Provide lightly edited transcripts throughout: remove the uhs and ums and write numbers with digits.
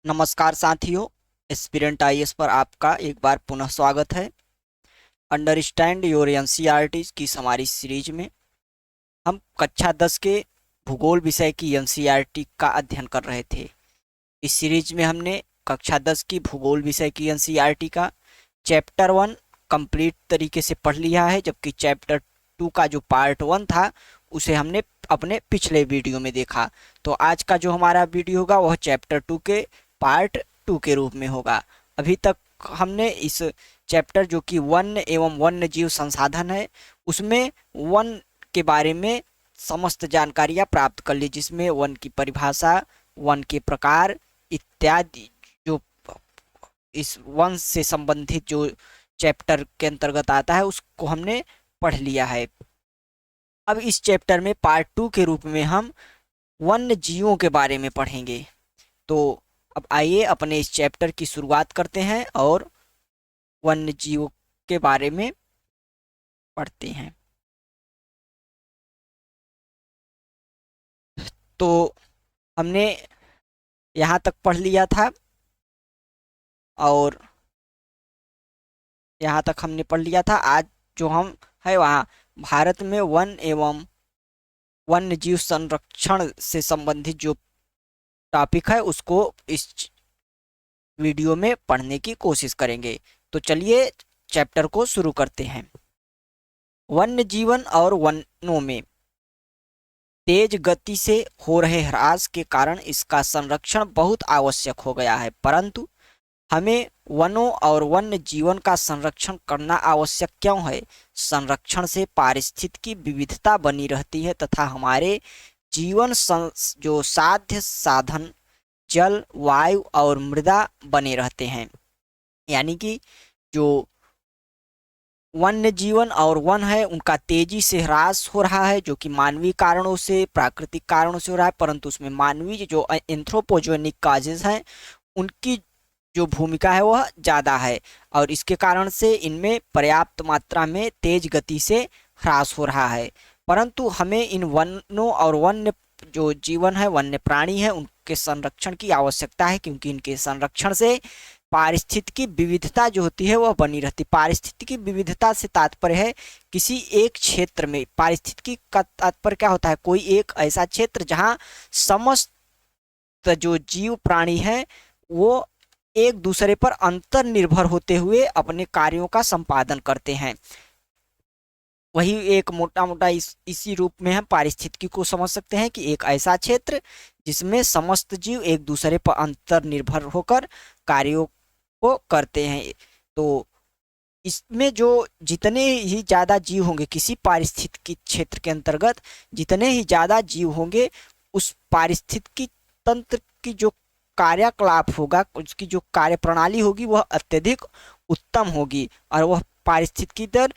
नमस्कार साथियों, aspirant IAS पर आपका एक बार पुनः स्वागत है। अंडरस्टैंड योर एनसीईआरटी की हमारी सीरीज में हम कक्षा 10 के भूगोल विषय की एनसीईआरटी का अध्ययन कर रहे थे। इस सीरीज में हमने कक्षा 10 की भूगोल विषय की एनसीईआरटी का चैप्टर 1 कंप्लीट तरीके से पढ़ लिया है, जबकि चैप्टर 2 का जो पार्ट 1 था उसे हमने अपने पिछले वीडियो में देखा। तो आज का जो हमारा वीडियो होगा वह चैप्टर 2 के पार्ट 2 के रूप में होगा। अभी तक हमने इस चैप्टर जो कि वन्य एवं वन्य जीव संसाधन है उसमें वन के बारे में समस्त जानकारियां प्राप्त कर ली, जिसमें वन की परिभाषा, वन के प्रकार इत्यादि जो इस वन से संबंधित जो चैप्टर के अंतर्गत आता है उसको हमने पढ़ लिया है। अब इस चैप्टर में पार्ट 2 के रूप में हम वन्य जीवों के बारे में पढ़ेंगे। तो अब आइए अपने इस चैप्टर की शुरुआत करते हैं और वन्य जीवों के बारे में पढ़ते हैं। तो हमने यहाँ तक पढ़ लिया था और यहाँ तक हमने पढ़ लिया था। आज जो हम है वहाँ भारत में वन एवं वन्य जीव संरक्षण से संबंधित जो टॉपिक है उसको इस वीडियो में पढ़ने की कोशिश करेंगे। तो चलिए चैप्टर को शुरू करते हैं। वन्य जीवन और वनों में तेज गति से हो रहे ह्रास के कारण इसका संरक्षण बहुत आवश्यक हो गया है, परंतु हमें वनों और वन्य जीवन का संरक्षण करना आवश्यक क्यों है? संरक्षण से पारिस्थितिकी विविधता बनी रहती है तथा हमारे जीवन जो साध्य साधन जल, वायु और मृदा बने रहते हैं। यानी कि जो वन्य जीवन और वन है उनका तेजी से ह्रास हो रहा है, जो कि मानवीय कारणों से, प्राकृतिक कारणों से हो रहा है, परंतु उसमें मानवीय जो एंथ्रोपोजेनिक काजेज हैं उनकी जो भूमिका है वह ज़्यादा है और इसके कारण से इनमें पर्याप्त मात्रा में तेज गति से ह्रास हो रहा है। परंतु हमें इन वनों और वन्य जो जीवन है, वन्य प्राणी है, उनके संरक्षण की आवश्यकता है, क्योंकि इनके संरक्षण से पारिस्थितिकी विविधता जो होती है वह बनी रहती। पारिस्थितिकी विविधता से तात्पर्य है किसी एक क्षेत्र में, पारिस्थितिकी का तात्पर्य क्या होता है? कोई एक ऐसा क्षेत्र जहाँ समस्त जो जीव प्राणी है वो एक दूसरे पर अंतर निर्भर होते हुए अपने कार्यों का संपादन करते हैं। वही एक मोटा मोटा इसी रूप में हम पारिस्थितिकी को समझ सकते हैं कि एक ऐसा क्षेत्र जिसमें समस्त जीव एक दूसरे पर अंतर निर्भर होकर कार्यों को करते हैं। तो इसमें जो जितने ही ज़्यादा जीव होंगे, किसी पारिस्थितिकी क्षेत्र के अंतर्गत जितने ही ज़्यादा जीव होंगे, उस पारिस्थितिकी तंत्र की जो कार्यकलाप होगा, उसकी जो कार्य प्रणाली होगी वह अत्यधिक उत्तम होगी और वह पारिस्थितिकी दर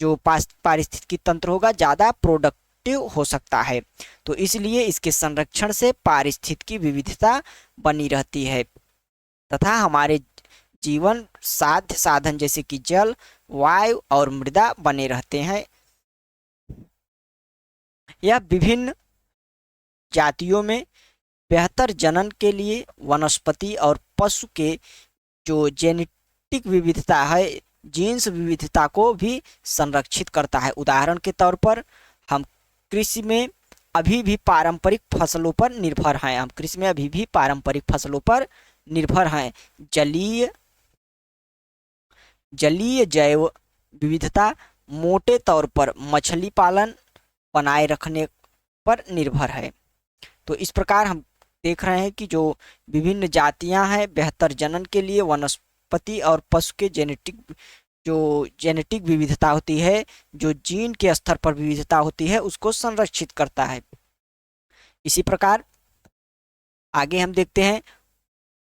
जो पारिस्थितिकी तंत्र होगा ज़्यादा प्रोडक्टिव हो सकता है। तो इसलिए इसके संरक्षण से पारिस्थितिकी विविधता बनी रहती है तथा हमारे जीवन साध्य साधन जैसे कि जल, वायु और मृदा बने रहते हैं। यह विभिन्न जातियों में बेहतर जनन के लिए वनस्पति और पशु के जो जेनेटिक विविधता है, जीन्स विविधता को भी संरक्षित करता है। उदाहरण के तौर पर हम कृषि में अभी भी पारंपरिक फसलों पर निर्भर हैं। जलीय जैव विविधता मोटे तौर पर मछली पालन बनाए रखने पर निर्भर है। तो इस प्रकार हम देख रहे हैं कि जो विभिन्न जातियां हैं, बेहतर जनन के लिए वनस्पति और पशु के जेनेटिक विविधता होती है, जो जीन के स्तर पर विविधता होती है, उसको संरक्षित करता है। इसी प्रकार आगे हम देखते हैं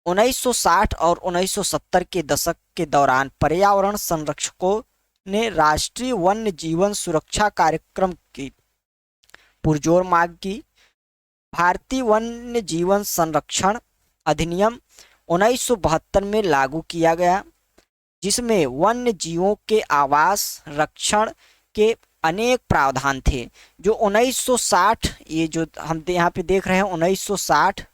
1960 और 1970 के दशक के दौरान पर्यावरण संरक्षकों ने राष्ट्रीय वन्य जीवन सुरक्षा कार्यक्रम की पुरजोर मांग की। भारतीय वन्य जीवन संरक्षण अधिनियम 1972 में लागू किया गया, जिसमें वन्य जीवों के आवास रक्षण के अनेक प्रावधान थे। जो 1960, ये जो हम यहाँ पे देख रहे हैं 1960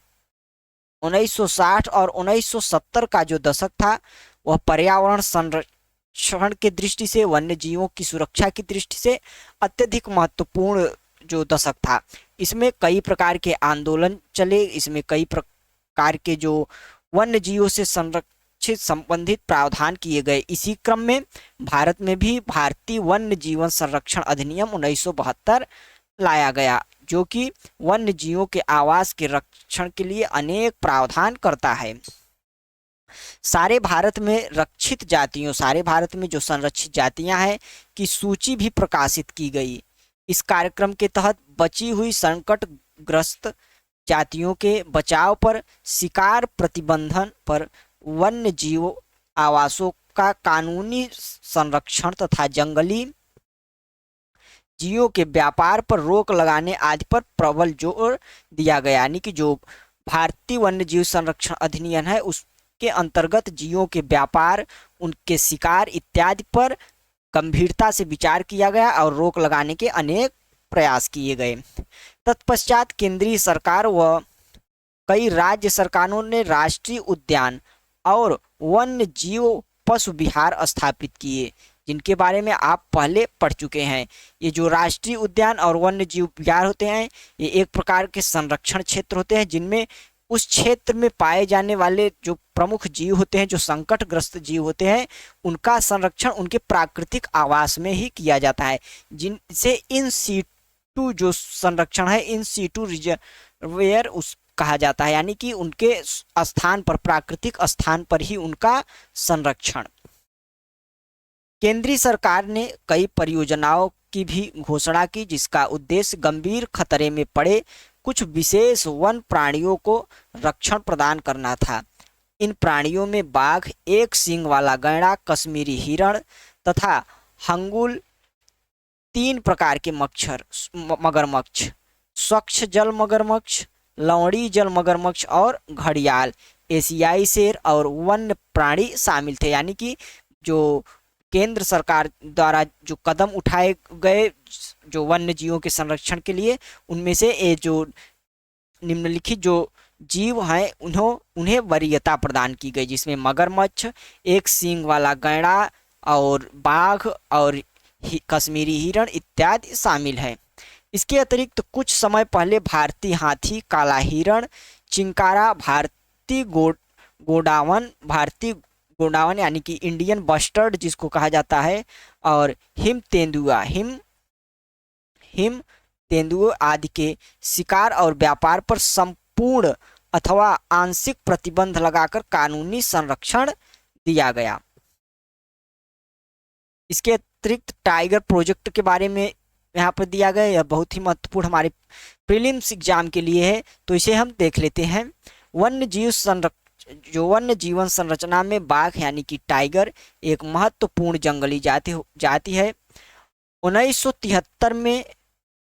1960 और 1970 का जो दशक था वह पर्यावरण संरक्षण की दृष्टि से, वन्य जीवों की सुरक्षा की दृष्टि से अत्यधिक महत्वपूर्ण जो दशक था। इसमें कई प्रकार के आंदोलन चले, इसमें कई प्रकार के जो वन्य जीवों से संरक्षित संबंधित प्रावधान किए गए। इसी क्रम में भारत में भी भारतीय वन्य जीवन संरक्षण अधिनियम 1972 लाया गया, जो कि वन्य जीवों के आवास के रक्षण के लिए अनेक प्रावधान करता है। सारे भारत में जो संरक्षित जातियां हैं की सूची भी प्रकाशित की गई। इस कार्यक्रम के तहत बची हुई संकटग्रस्त जातियों के बचाव पर, शिकार प्रतिबंधन पर, वन्य जीव आवासों का कानूनी संरक्षण तथा जंगली जीवों के व्यापार पर रोक लगाने आदि पर प्रबल जोर दिया गया। यानी कि जो भारतीय वन्य जीव संरक्षण अधिनियम है उसके अंतर्गत जीवों के व्यापार, उनके शिकार इत्यादि पर गंभीरता से विचार किया गया और रोक लगाने के अनेक प्रयास किए गए। तत्पश्चात केंद्रीय सरकार व कई राज्य सरकारों ने राष्ट्रीय उद्यान और वन्य जीव पशु विहार स्थापित किए, जिनके बारे में आप पहले पढ़ चुके हैं। ये जो राष्ट्रीय उद्यान और वन्य जीव विहार होते हैं, ये एक प्रकार के संरक्षण क्षेत्र होते हैं जिनमें उस क्षेत्र में पाए जाने वाले जो प्रमुख जीव होते हैं, जो संकटग्रस्त जीव होते हैं, उनका संरक्षण उनके प्राकृतिक आवास में ही किया जाता है, जिनसे इन सीटू जो संरक्षण है, इन सीटू रिजर्वेयर उस कहा जाता है। यानी कि उनके स्थान पर, प्राकृतिक स्थान पर ही उनका संरक्षण। केंद्रीय सरकार ने कई परियोजनाओं की भी घोषणा की, जिसका उद्देश्य गंभीर खतरे में पड़े कुछ विशेष वन प्राणियों को रक्षण प्रदान करना था। इन प्राणियों में बाघ, एक सींग वाला गैंडा, कश्मीरी हिरण तथा हंगुल, 3 प्रकार के मगरमच्छ, स्वच्छ जल मगरमच्छ, लवणी जल मगरमच्छ और घड़ियाल, एशियाई शेर और वन्य प्राणी शामिल थे। यानी कि जो केंद्र सरकार द्वारा जो कदम उठाए गए जो वन्य जीवों के संरक्षण के लिए, उनमें से ये जो निम्नलिखित जो जीव हैं उन्हें वरीयता प्रदान की गई, जिसमें मगरमच्छ, एक सींग वाला गैंडा और बाघ और कश्मीरी हिरण इत्यादि शामिल हैं। इसके अतिरिक्त कुछ समय पहले भारतीय हाथी, काला हिरण, चिंकारा, भारतीय गोंडावन यानी कि इंडियन बस्टर्ड जिसको कहा जाता है, और हिम तेंदुआ आदि के शिकार और व्यापार पर संपूर्ण अथवा आंशिक प्रतिबंध लगाकर कानूनी संरक्षण दिया गया। इसके अतिरिक्त टाइगर प्रोजेक्ट के बारे में यहाँ पर दिया गया, यह बहुत ही महत्वपूर्ण हमारे प्रीलिम्स एग्जाम के लिए है, तो इसे हम देख लेते हैं। वन्य जीवन संरचना में बाघ यानी कि टाइगर एक महत्वपूर्ण जंगली जाति है। 1973 में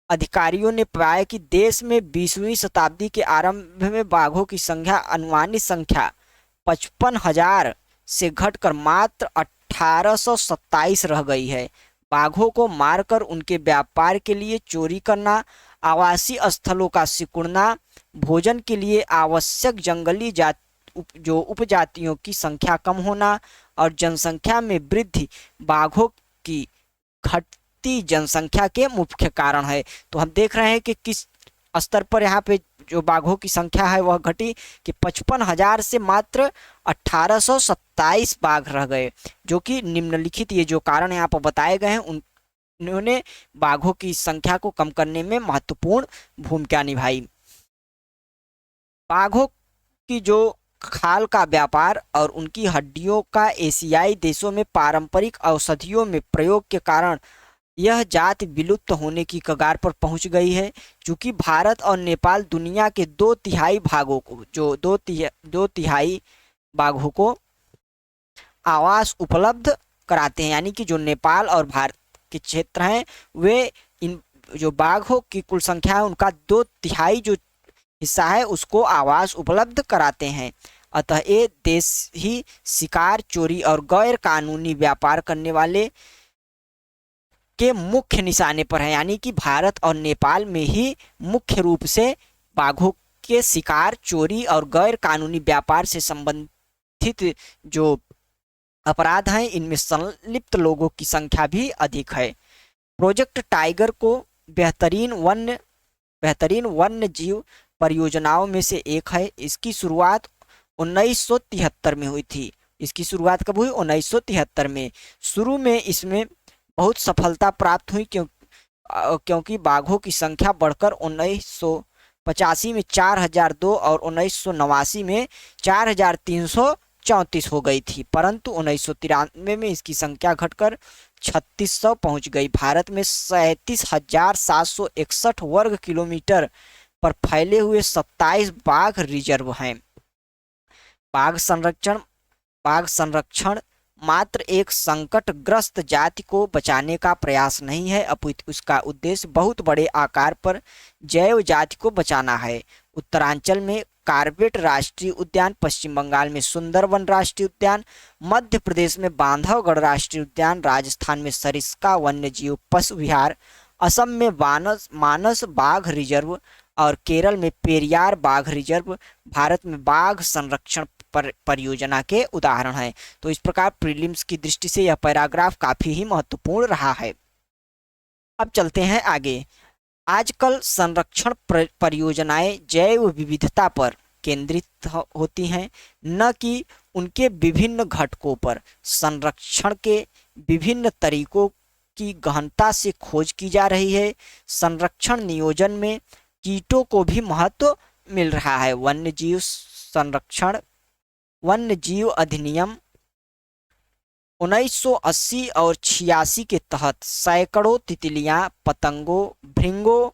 अधिकारियों ने पाया कि देश में 20वीं शताब्दी के आरंभ में बाघों की संख्या, अनुमानित संख्या 55,000 से घटकर मात्र 1827 रह गई है। बाघों को मारकर उनके व्यापार के लिए चोरी करना, आवासीय स्थलों का सिकुड़ना, भोजन के लिए आवश्यक जंगली जो उपजातियों की संख्या कम होना और जनसंख्या में वृद्धि बाघों की घटती जनसंख्या के मुख्य कारण है। तो हम देख रहे हैं कि किस स्तर पर यहाँ पे जो बाघों की संख्या है वह घटी कि 55,000 से मात्र 1827 बाघ रह गए, जो कि निम्नलिखित ये जो कारण यहाँ पर बताए गए हैं उन्होंने बाघों की संख्या को कम करने में महत्वपूर्ण भूमिका निभाई। बाघों की जो खाल का व्यापार और उनकी हड्डियों का एशियाई देशों में पारंपरिक औषधियों में प्रयोग के कारण यह जाति विलुप्त होने की कगार पर पहुंच गई है। चूंकि भारत और नेपाल दुनिया के 2/3 भागों को, जो 2/3 बाघों को आवास उपलब्ध कराते हैं, यानी कि जो नेपाल और भारत के क्षेत्र हैं वे इन जो बाघों की कुल संख्या है उनका 2/3 जो हिस्सा है उसको आवास उपलब्ध कराते हैं। अतः ये देश ही शिकार, चोरी और गैर कानूनी व्यापार करने वाले के मुख्य निशाने पर है। यानी कि भारत और नेपाल में ही मुख्य रूप से बाघों के शिकार, चोरी और गैर कानूनी व्यापार से संबंधित जो अपराध हैं इनमें संलिप्त लोगों की संख्या भी अधिक है। प्रोजेक्ट टाइगर को बेहतरीन वन्य जीव परियोजनाओं में से एक है। इसकी शुरुआत 1973 में हुई थी। इसकी शुरुआत कब हुई? 1973 में। शुरू में इसमें बहुत सफलता प्राप्त हुई क्योंकि बाघों की संख्या बढ़कर 1985 में 4002 और 1989 में 4334 हो गई थी, परंतु 1993 में इसकी संख्या घटकर 3600 पहुंच गई। भारत में 37,761 वर्ग किलोमीटर पर फैले हुए 27 बाघ रिजर्व हैं। बाघ संरक्षण मात्र एक संकटग्रस्त जाति को बचाने का प्रयास नहीं है, अपितु उसका उद्देश्य बहुत बड़े आकार पर जैव जाति को बचाना है। उत्तरांचल में कार्बेट राष्ट्रीय उद्यान, पश्चिम बंगाल में सुंदरवन राष्ट्रीय उद्यान, मध्य प्रदेश में बांधवगढ़ राष्ट्रीय उद्यान, राजस्थान में सरिस्का वन्यजीव पशु विहार, असम में मानस बाघ रिजर्व और केरल में पेरियार बाघ रिजर्व भारत में बाघ संरक्षण परियोजना के उदाहरण हैं। तो इस प्रकार प्रीलिम्स की दृष्टि से यह पैराग्राफ काफी ही महत्वपूर्ण रहा है। अब चलते हैं आगे। आजकल संरक्षण परियोजनाएं जैव विविधता पर केंद्रित होती हैं, न कि उनके विभिन्न घटकों पर। संरक्षण के विभिन्न तरीकों की गहनता से खोज की जा रही है। संरक्षण नियोजन में कीटों को भी महत्व मिल रहा है। वन्य जीव अधिनियम 1980 और 86 के तहत सैकड़ों तितलियां, पतंगों, भृंगों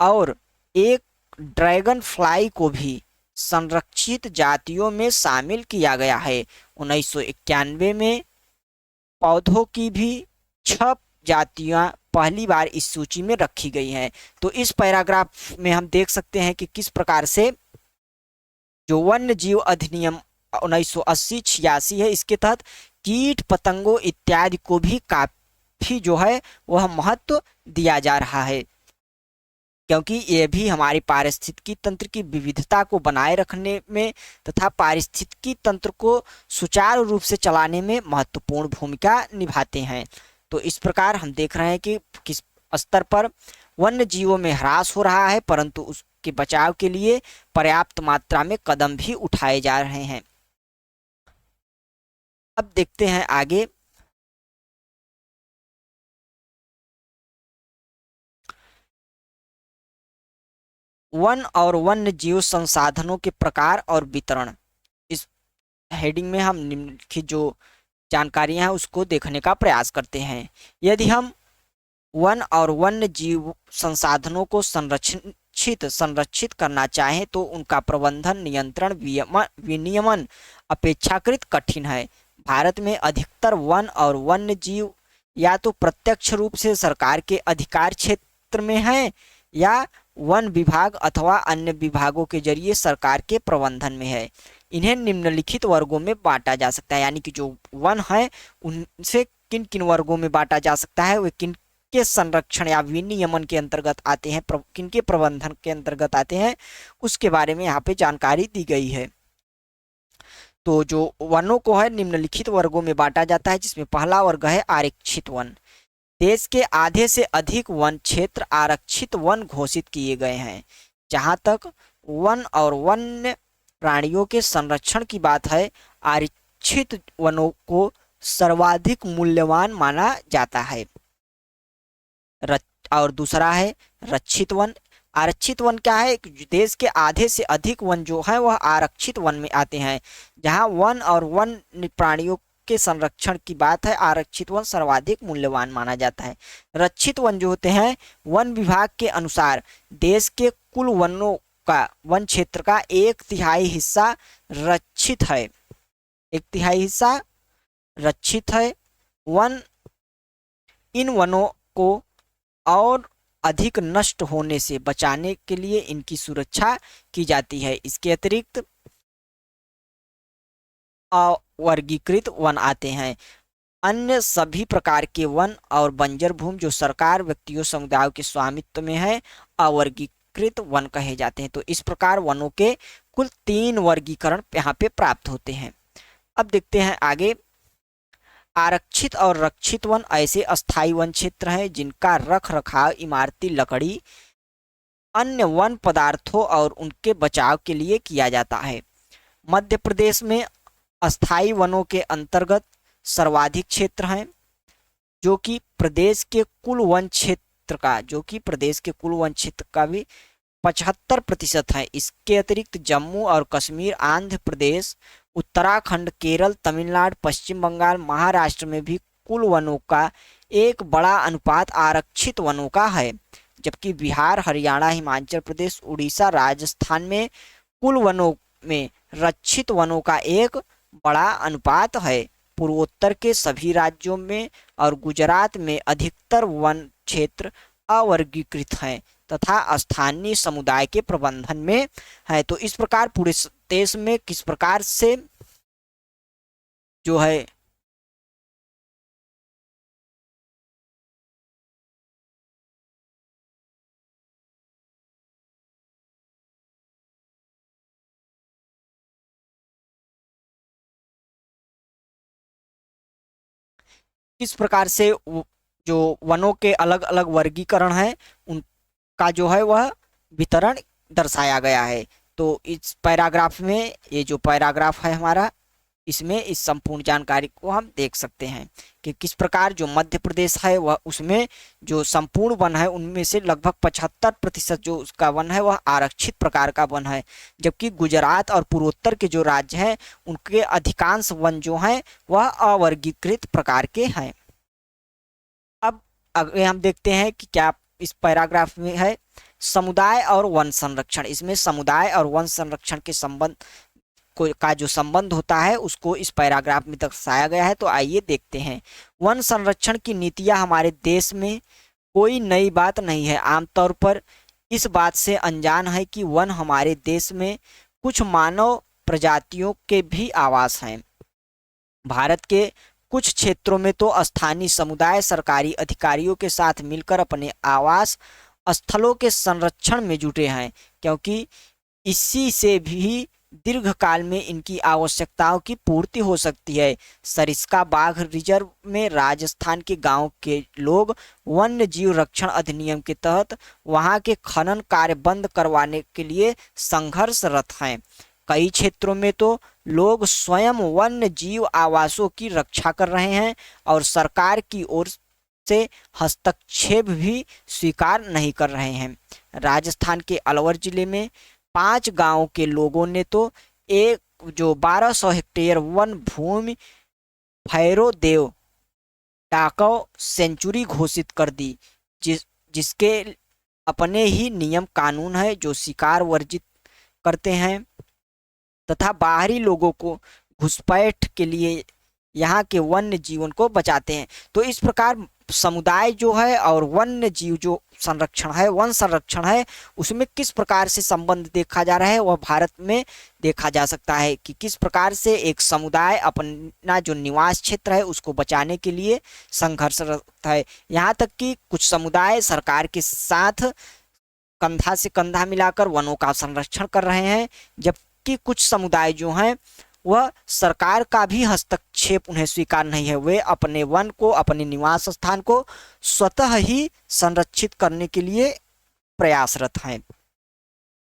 और एक ड्रैगन फ्लाई को भी संरक्षित जातियों में शामिल किया गया है। 1991 में पौधों की भी 6 जातियां पहली बार इस सूची में रखी गई हैं। तो इस पैराग्राफ में हम देख सकते हैं कि किस प्रकार से जो वन्य जीव अधिनियम 1980-86 है, इसके तहत कीट, पतंगों इत्यादि को भी काफी जो है वह महत्व दिया जा रहा है, क्योंकि ये भी हमारी पारिस्थितिकी तंत्र की विविधता को बनाए रखने में तथा पारिस्थितिकी तंत्र को सुचारू रूप से चलाने में महत्वपूर्ण भूमिका निभाते हैं। तो इस प्रकार हम देख रहे हैं कि किस स्तर पर वन्य जीवों में ह्रास हो रहा है, परंतु उसके बचाव के लिए पर्याप्त मात्रा में कदम भी उठाए जा रहे हैं। अब देखते हैं आगे। वन और वन्य जीव संसाधनों के प्रकार और वितरण। इस हेडिंग में हम निम्नलिखित जो जानकारियां हैं उसको देखने का प्रयास करते हैं। यदि हम वन और वन्य जीव संसाधनों को संरक्षित करना चाहें तो उनका प्रबंधन, नियंत्रण, विनियमन अपेक्षाकृत कठिन है। भारत में अधिकतर वन और वन्य जीव या तो प्रत्यक्ष रूप से सरकार के अधिकार क्षेत्र में है या वन विभाग अथवा अन्य विभागों के जरिए सरकार के प्रबंधन में है। इन्हें निम्नलिखित वर्गों में बांटा जा सकता है, यानी कि जो वन है उनसे किन किन वर्गों में बांटा जा सकता है, वे किन के संरक्षण या विनियमन के अंतर्गत आते हैं, किन के प्रबंधन के अंतर्गत आते हैं, उसके बारे में यहाँ पे जानकारी दी गई है। तो जो वनों को है निम्नलिखित वर्गों में बांटा जाता है, जिसमें पहला वर्ग है आरक्षित वन। देश के आधे से अधिक वन क्षेत्र आरक्षित वन घोषित किए गए हैं। जहां तक वन और वन्य प्राणियों के संरक्षण की बात है, आरक्षित वनों को सर्वाधिक मूल्यवान माना जाता है। और दूसरा है रक्षित वन। आरक्षित वन क्या है? देश के आधे से अधिक वन जो है वह आरक्षित वन में आते हैं। जहां वन और वन्य प्राणियों के संरक्षण की बात है, आरक्षित वन सर्वाधिक मूल्यवान माना जाता है। रक्षित वन जो होते हैं, वन विभाग के अनुसार देश के कुल वनों का, वन क्षेत्र का 1/3 हिस्सा रक्षित है। 1/3 हिस्सा रक्षित है। इन वनों को और अधिक नष्ट होने से बचाने के लिए इनकी सुरक्षा की जाती है। इसके अतिरिक्त अवर्गीकृत वन आते हैं। अन्य सभी प्रकार के वन और बंजर भूमि जो सरकार, व्यक्तियों, समुदायों के स्वामित्व में है, वर्गीकृत वन कहे जाते हैं। तो इस प्रकार वनों के कुल 3 वर्गीकरण यहाँ पे प्राप्त होते हैं। अब देखते हैं आगे। आरक्षित और रक्षित वन ऐसे अस्थायी वन क्षेत्र हैं जिनका रख रखाव इमारती लकड़ी, अन्य वन पदार्थों और उनके बचाव के लिए किया जाता है। मध्य प्रदेश में अस्थायी वनों के अंतर्गत सर्वाधिक क्षेत्र हैं, जो कि प्रदेश के कुल वन क्षेत्र का भी 75% है। इसके अतिरिक्त जम्मू और कश्मीर, आंध्र प्रदेश, उत्तराखंड, केरल, तमिलनाडु, पश्चिम बंगाल, महाराष्ट्र में भी कुल वनों का एक बड़ा अनुपात आरक्षित वनों का है, जबकि बिहार, हरियाणा, हिमाचल प्रदेश, उड़ीसा, राजस्थान में कुल वनों में रक्षित वनों का एक बड़ा अनुपात है। पूर्वोत्तर के सभी राज्यों में और गुजरात में अधिकतर वन क्षेत्र अवर्गीकृत हैं तथा स्थानीय समुदाय के प्रबंधन में है। तो इस प्रकार पूरे देश में किस प्रकार से जो है किस प्रकार से जो वनों के अलग अलग वर्गीकरण है उनका जो है वह वितरण दर्शाया गया है। तो इस पैराग्राफ में, ये जो पैराग्राफ है हमारा, इसमें इस संपूर्ण जानकारी को हम देख सकते हैं कि किस प्रकार जो मध्य प्रदेश है वह उसमें जो संपूर्ण वन है उनमें से लगभग 75% जो उसका वन है वह आरक्षित प्रकार का वन है, जबकि गुजरात और पूर्वोत्तर के जो राज्य हैं उनके अधिकांश वन जो हैं वह अवर्गीकृत प्रकार के हैं। अब अगर हम देखते हैं कि क्या इस पैराग्राफ में है समुदाय और वन संरक्षण। इसमें समुदाय और वन संरक्षण के संबंध का जो संबंध होता है उसको इस पैराग्राफ में दर्शाया गया है। तो आइए देखते हैं। वन संरक्षण की नीतियां हमारे देश में कोई नई बात नहीं है। आमतौर पर इस बात से अनजान है कि वन हमारे देश में कुछ मानव प्रजातियों के भी आवास हैं। भारत के कुछ क्षेत्रों में तो स्थानीय समुदाय सरकारी अधिकारियों के साथ मिलकर अपने आवास स्थलों के संरक्षण में जुटे हैं, क्योंकि इसी से भी दीर्घकाल में इनकी आवश्यकताओं की पूर्ति हो सकती है। सरिस्का बाघ रिजर्व में राजस्थान के गांव के लोग वन्य जीव रक्षण अधिनियम के तहत वहां के खनन कार्य बंद करवाने के लिए संघर्षरत हैं। कई क्षेत्रों में तो लोग स्वयं वन्य जीव आवासों की रक्षा कर रहे हैं और सरकार की ओर से हस्तक्षेप भी स्वीकार नहीं कर रहे हैं। राजस्थान के अलवर जिले में 5 गांवों के लोगों ने तो एक जो 1200 हेक्टेयर वन भूमि भैरो देव टाकव सेंचुरी घोषित कर दी, जिसके अपने ही नियम कानून है जो शिकार वर्जित करते हैं तथा बाहरी लोगों को घुसपैठ के लिए यहाँ के वन्य जीवन को बचाते हैं। तो इस प्रकार समुदाय जो है और वन्य जीव जो संरक्षण है, वन संरक्षण है, उसमें किस प्रकार से संबंध देखा जा रहा है वह भारत में देखा जा सकता है कि किस प्रकार से एक समुदाय अपना जो निवास क्षेत्र है उसको बचाने के लिए संघर्षरत है। यहाँ तक कि कुछ समुदाय सरकार के साथ कंधा से कंधा मिलाकर वनों का संरक्षण कर रहे हैं, जबकि कुछ समुदाय जो हैं वह सरकार का भी हस्तक्षेप उन्हें स्वीकार नहीं है। वे अपने वन को, अपने निवास स्थान को स्वतः ही संरक्षित करने के लिए प्रयासरत हैं।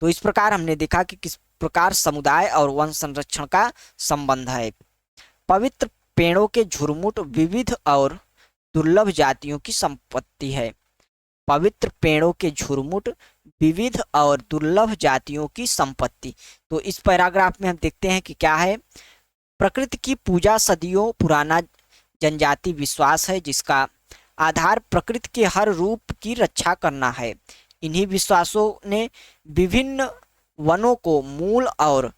तो इस प्रकार हमने देखा कि किस प्रकार समुदाय और वन संरक्षण का संबंध है। पवित्र पेड़ों के झुरमुट विविध और दुर्लभ जातियों की संपत्ति है। पवित्र पेड़ों के झुरमुट विविध और दुर्लभ जातियों की संपत्ति। तो इस पैराग्राफ में हम देखते हैं कि क्या है। प्रकृति की पूजा सदियों पुराना जनजाति विश्वास है, जिसका आधार प्रकृति के हर रूप की रक्षा करना है। इन्हीं विश्वासों ने विभिन्न वनों को मूल और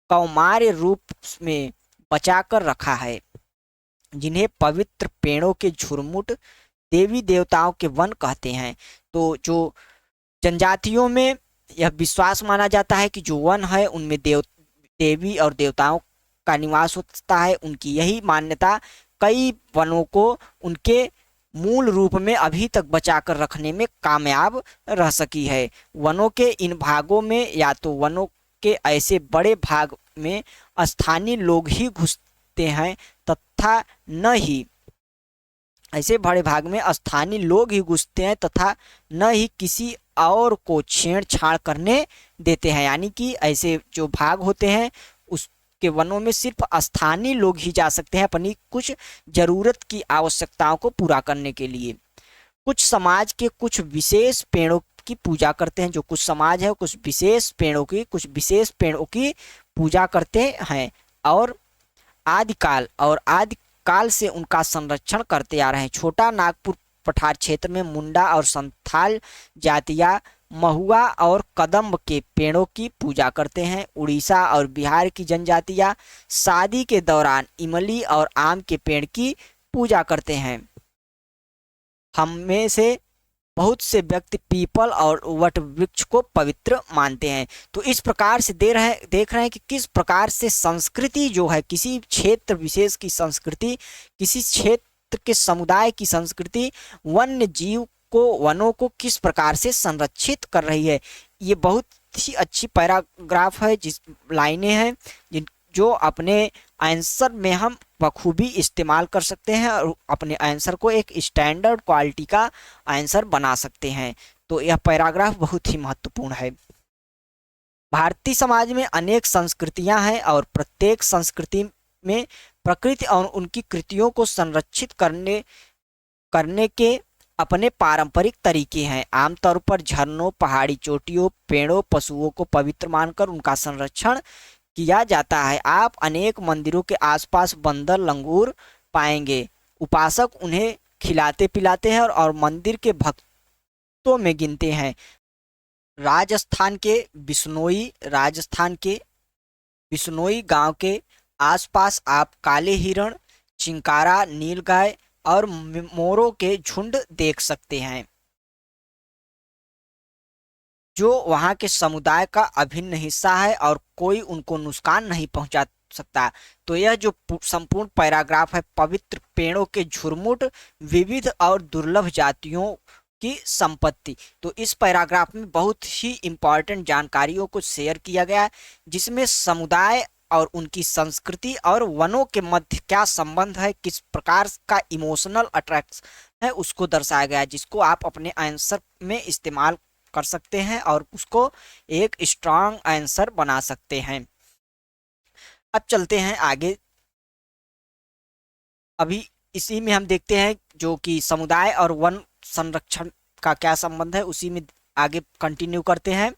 कौमार्य रूप में बचाकर रखा है, जिन्हें पवित्र पेड़ों के झुरमुट देवी देवताओं के वन कहते हैं। तो जो जनजातियों में यह विश्वास माना जाता है कि जो वन है उनमें देवी और देवताओं का निवास होता है। उनकी यही मान्यता कई वनों को उनके मूल रूप में अभी तक बचाकर रखने में कामयाब रह सकी है। वनों के इन भागों में या तो वनों के ऐसे बड़े भाग में स्थानीय लोग ही घुसते हैं तथा न ही ऐसे बड़े भाग में स्थानीय लोग ही घुसते हैं तथा न ही किसी और को छेड़छाड़ करने देते हैं। यानी कि ऐसे जो भाग होते हैं उसके वनों में सिर्फ स्थानीय लोग ही जा सकते हैं अपनी कुछ जरूरत की आवश्यकताओं को पूरा करने के लिए। कुछ समाज के कुछ विशेष पेड़ों की पूजा करते हैं। जो कुछ समाज है कुछ विशेष पेड़ों की पूजा करते हैं और आदिकाल से उनका संरक्षण करते आ रहे हैं। छोटा नागपुर पठार क्षेत्र में मुंडा और संथाल जातियां महुआ और कदम्ब के पेड़ों की पूजा करते हैं। उड़ीसा और बिहार की जनजातियां शादी के दौरान इमली और आम के पेड़ की पूजा करते हैं। हम में से बहुत से व्यक्ति पीपल और वट वृक्ष को पवित्र मानते हैं। तो इस प्रकार से देख रहे हैं कि किस प्रकार से संस्कृति जो है किसी क्षेत्र विशेष की संस्कृति, किसी क्षेत्र के समुदाय की संस्कृति वन्य जीव को वनों को किस प्रकार से संरक्षित कर रही है। ये बहुत ही अच्छी पैराग्राफ है, जिस लाइनें हैं जो अपने आंसर में हम बखूबी इस्तेमाल कर सकते हैं और अपने आंसर को एक स्टैंडर्ड क्वालिटी का आंसर बना सकते हैं। तो यह पैराग्राफ बहुत ही महत्वपूर्ण है। भारतीय समाज में अनेक संस्कृतियां हैं और प्रत्येक संस्कृति में प्रकृति और उनकी कृतियों को संरक्षित करने के अपने पारंपरिक तरीके हैं। आमतौर पर झरनों, पहाड़ी चोटियों, पेड़ों, पशुओं को पवित्र मानकर उनका संरक्षण किया जाता है। आप अनेक मंदिरों के आसपास बंदर, लंगूर पाएंगे। उपासक उन्हें खिलाते पिलाते हैं और मंदिर के भक्तों में गिनते हैं। राजस्थान के बिश्नोई गांव के आसपास आप काले हिरण, चिंकारा, नीलगाय और मोरों के झुंड देख सकते हैं जो वहां के समुदाय का अभिन्न हिस्सा है और कोई उनको नुकसान नहीं पहुंचा सकता। तो यह जो संपूर्ण पैराग्राफ है पवित्र पेड़ों के झुरमुट, विविध और दुर्लभ जातियों की संपत्ति, तो इस पैराग्राफ में बहुत ही इंपॉर्टेंट जानकारियों को शेयर किया गया जिसमें समुदाय और उनकी संस्कृति और वनों के मध्य क्या संबंध है, किस प्रकार का इमोशनल अट्रैक्शन है उसको दर्शाया गया, जिसको आप अपने आंसर में इस्तेमाल कर सकते हैं और उसको एक स्ट्रांग आंसर बना सकते हैं। अब चलते हैं आगे। अभी इसी में हम देखते हैं जो कि समुदाय और वन संरक्षण का क्या संबंध है, उसी में आगे कंटिन्यू करते हैं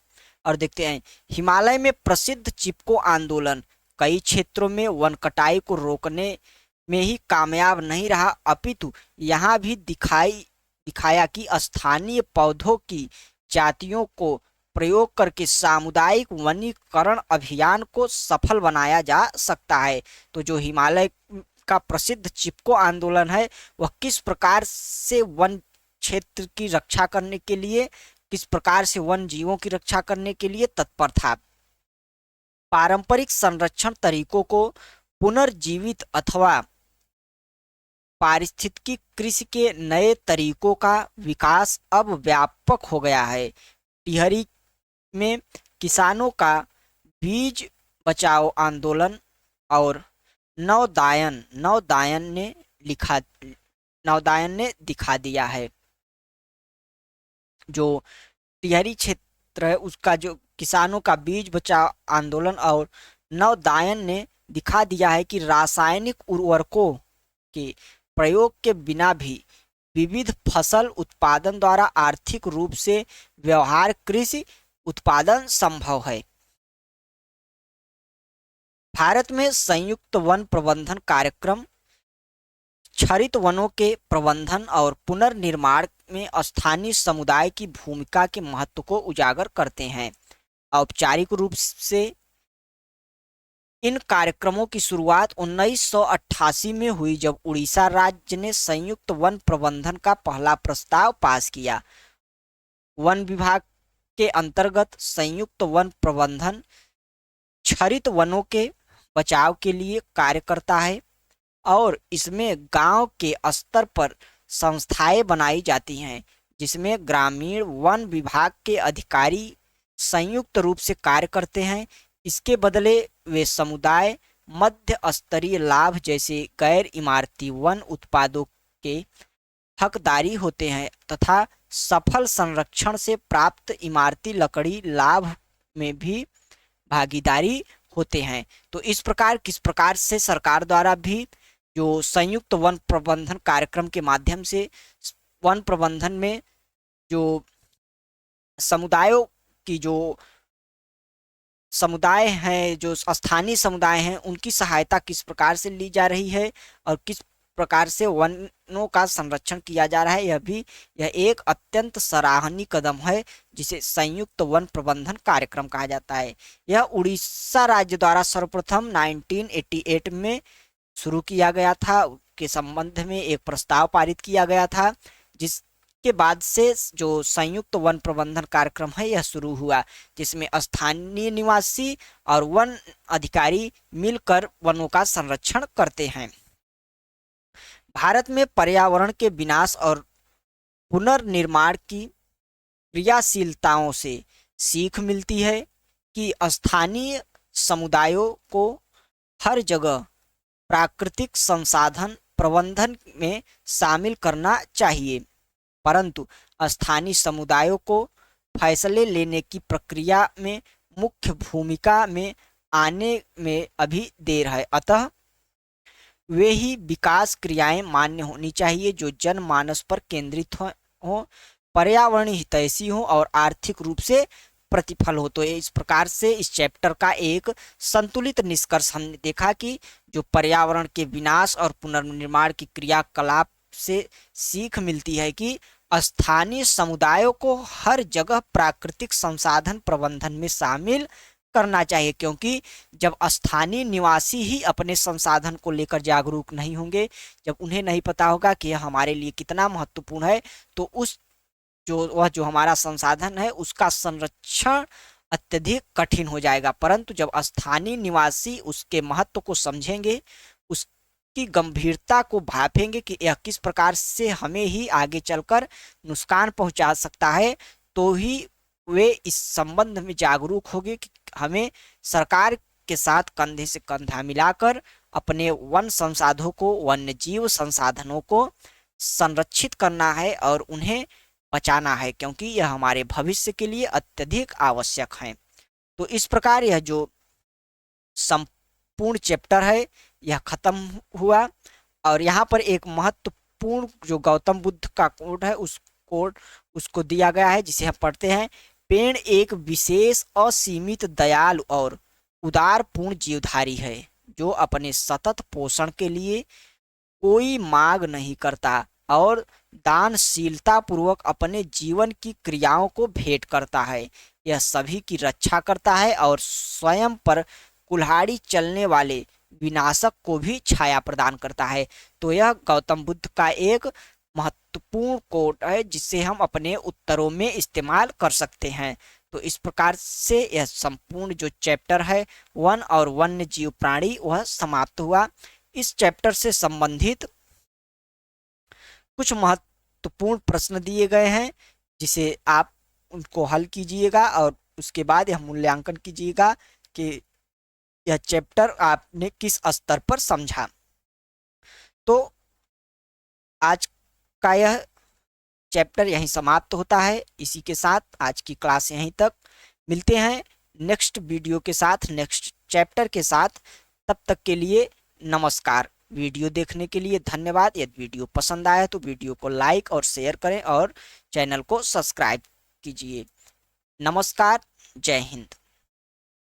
और देखते हैं। हिमालय में प्रसिद्ध चिपको आंदोलन कई क्षेत्रों में वन कटाई को रोकने में ही कामयाब नहीं रहा, अपितु यहाँ भी दिखाया कि स्थानीय पौधों की जातियों को प्रयोग करके सामुदायिक वनीकरण अभियान को सफल बनाया जा सकता है। तो जो हिमालय का प्रसिद्ध चिपको आंदोलन है वह किस प्रकार से वन क्षेत्र की रक्षा करने के लिए, किस प्रकार से वन जीवों की रक्षा करने के लिए तत्पर था। पारंपरिक संरक्षण तरीकों को पुनर्जीवित अथवा पारिस्थितिकी कृषि के नए तरीकों का विकास अब व्यापक हो गया है। टिहरी में किसानों का बीज बचाओ आंदोलन और नवदायन ने दिखा दिया है। जो टिहरी क्षेत्र है उसका जो किसानों का बीज बचाओ आंदोलन और नवदायन ने दिखा दिया है कि रासायनिक उर्वरकों के प्रयोग के बिना भी विविध फसल उत्पादन द्वारा आर्थिक रूप से व्यवहार कृषि उत्पादन संभव है। भारत में संयुक्त वन प्रबंधन कार्यक्रम क्षरित वनों के प्रबंधन और पुनर्निर्माण में स्थानीय समुदाय की भूमिका के महत्व को उजागर करते हैं। औपचारिक रूप से इन कार्यक्रमों की शुरुआत 1988 में हुई जब उड़ीसा राज्य ने संयुक्त वन प्रबंधन का पहला प्रस्ताव पास किया। वन विभाग के अंतर्गत संयुक्त वन प्रबंधन क्षरित वनों के बचाव के लिए कार्य करता है और इसमें गांव के स्तर पर संस्थाएं बनाई जाती हैं जिसमें ग्रामीण वन विभाग के अधिकारी संयुक्त रूप से कार्य करते हैं। इसके बदले वे समुदाय मध्य स्तरीय लाभ जैसे गैर इमारती वन उत्पादों के हकदारी होते हैं तथा सफल संरक्षण से प्राप्त इमारती लकड़ी लाभ में भी भागीदारी होते हैं। तो इस प्रकार किस प्रकार से सरकार द्वारा भी जो संयुक्त वन प्रबंधन कार्यक्रम के माध्यम से वन प्रबंधन में जो समुदायों की जो समुदाय हैं, जो स्थानीय समुदाय हैं, उनकी सहायता किस प्रकार से ली जा रही है और किस प्रकार से वनों का संरक्षण किया जा रहा है, यह एक अत्यंत सराहनीय कदम है जिसे संयुक्त वन प्रबंधन कार्यक्रम कहा जाता है। यह उड़ीसा राज्य द्वारा सर्वप्रथम 1988 में शुरू किया गया था। के संबंध में एक प्रस्ताव पारित किया गया था जिसके बाद से जो संयुक्त वन प्रबंधन कार्यक्रम है यह शुरू हुआ, जिसमें स्थानीय निवासी और वन अधिकारी मिलकर वनों का संरक्षण करते हैं। भारत में पर्यावरण के विनाश और पुनर्निर्माण की क्रियाशीलताओं से सीख मिलती है कि स्थानीय समुदायों को हर जगह प्राकृतिक संसाधन प्रबंधन में शामिल करना चाहिए, परंतु स्थानीय समुदायों को फैसले लेने की प्रक्रिया में मुख्य भूमिका में आने में अभी देर है। अतः वे ही विकास क्रियाएं मान्य होनी चाहिए जो जनमानस पर केंद्रित हो, पर्यावरण हितैषी हो और आर्थिक रूप से प्रतिफल हो। तो इस प्रकार से इस चैप्टर का एक संतुलित निष्कर्ष हमने देखा कि जो पर्यावरण के विनाश और पुनर्निर्माण की क्रियाकलाप से सीख मिलती है कि स्थानीय समुदायों को हर जगह प्राकृतिक संसाधन प्रबंधन में शामिल करना चाहिए, क्योंकि जब स्थानीय निवासी ही अपने संसाधन को लेकर जागरूक नहीं होंगे, जब उन्हें नहीं पता होगा कि यह हमारे लिए कितना महत्वपूर्ण है, तो जो हमारा संसाधन है उसका संरक्षण अत्यधिक कठिन हो जाएगा। परंतु जब स्थानीय निवासी उसके महत्व को समझेंगे, उसकी गंभीरता को भापेंगे कि यह किस प्रकार से हमें ही आगे चलकर नुकसान पहुंचा सकता है, तो ही वे इस संबंध में जागरूक होंगे कि हमें सरकार के साथ कंधे से कंधा मिलाकर अपने वन संसाधनों को, वन्य जीव संसाधनों को संरक्षित करना है और उन्हें बचाना है, क्योंकि यह हमारे भविष्य के लिए अत्यधिक आवश्यक है। तो इस प्रकार यह जो संपूर्ण चैप्टर है यह खत्म हुआ और यहाँ पर एक महत्वपूर्ण जो गौतम बुद्ध का कोट है उसको दिया गया है, जिसे हम पढ़ते हैं। पेड़ एक विशेष असीमित दयालु और उदारपूर्ण जीवधारी है जो अपने सतत पोषण के लिए कोई मांग नहीं करता और दानशीलता पूर्वक अपने जीवन की क्रियाओं को भेंट करता है। यह सभी की रक्षा करता है और स्वयं पर कुल्हाड़ी चलने वाले विनाशक को भी छाया प्रदान करता है। तो यह गौतम बुद्ध का एक महत्वपूर्ण कोट है जिसे हम अपने उत्तरों में इस्तेमाल कर सकते हैं। तो इस प्रकार से यह संपूर्ण जो चैप्टर है वन और वन्य जीव प्राणी वह समाप्त हुआ। इस चैप्टर से संबंधित कुछ महत्वपूर्ण प्रश्न दिए गए हैं जिसे आप उनको हल कीजिएगा और उसके बाद यह मूल्यांकन कीजिएगा कि यह चैप्टर आपने किस स्तर पर समझा। तो आज का यह चैप्टर यहीं समाप्त होता है। इसी के साथ आज की क्लास यहीं तक। मिलते हैं नेक्स्ट वीडियो के साथ, नेक्स्ट चैप्टर के साथ। तब तक के लिए नमस्कार। वीडियो देखने के लिए धन्यवाद। यदि वीडियो पसंद आया तो वीडियो को लाइक और शेयर करें और चैनल को सब्सक्राइब कीजिए। नमस्कार, जय हिंद।